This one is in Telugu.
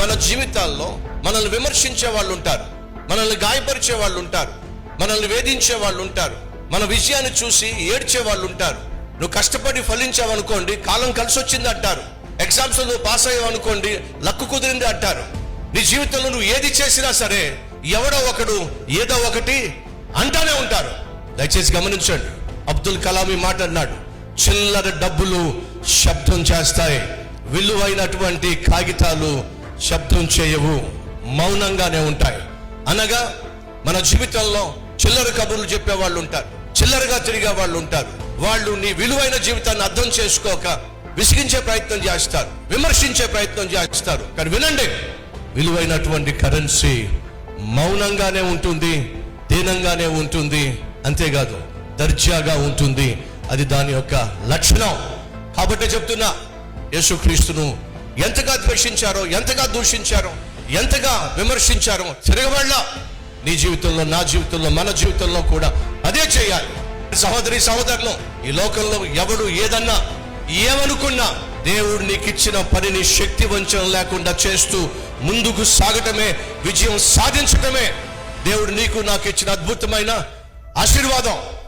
మన జీవితాల్లో మనల్ని విమర్శించే వాళ్ళు ఉంటారు, మనల్ని గాయపరిచే వాళ్ళు ఉంటారు, మనల్ని వేధించే వాళ్ళు ఉంటారు, మన విజయాన్ని చూసి ఏడ్చే వాళ్ళు ఉంటారు. నువ్వు కష్టపడి ఫలించావనుకోండి, కాలం కలిసి వచ్చింది అంటారు. ఎగ్జామ్స్ నువ్వు పాస్ అయ్యావు అనుకోండి, లక్కు కుదిరింది అంటారు. నీ జీవితంలో నువ్వు ఏది చేసినా సరే ఎవడో ఒకడు ఏదో ఒకటి అంటానే ఉంటారు. దయచేసి గమనించండి, అబ్దుల్ కలాం ఈ మాట అన్నాడు, చిల్లర డబ్బులు శబ్దం చేస్తాయి, విలువైనటువంటి కాగితాలు శబ్దం చేయవు, మౌనంగానే ఉంటాయి. అనగా మన జీవితంలో చిల్లర కబుర్లు చెప్పే వాళ్ళు ఉంటారు, చిల్లరగా తిరిగే వాళ్ళు ఉంటారు. వాళ్ళు నీ విలువైన జీవితాన్ని అర్థం చేసుకోక విసిగించే ప్రయత్నం చేస్తారు, విమర్శించే ప్రయత్నం చేస్తారు. కానీ వినండి, విలువైనటువంటి కరెన్సీ మౌనంగానే ఉంటుంది, దీనంగానే ఉంటుంది, అంతేకాదు దర్జాగా ఉంటుంది. అది దాని యొక్క లక్షణం. కాబట్టి చెప్తున్నా, యేసుక్రీస్తును ఎంతగా ద్వేషించారో, ఎంతగా దూషించారో, ఎంతగా విమర్శించారో తిరగబడలా. నీ జీవితంలో, నా జీవితంలో, మన జీవితంలో కూడా అదే చేయాలి. సహోదరి సహోదరులు, ఈ లోకంలో ఎవడు ఏదన్నా ఏమనుకున్నా దేవుడు నీకు ఇచ్చిన పనిని శక్తి వంచన లేకుండా చేస్తూ ముందుకు సాగటమే, విజయం సాధించటమే దేవుడు నీకు నాకు ఇచ్చిన అద్భుతమైన ఆశీర్వాదం.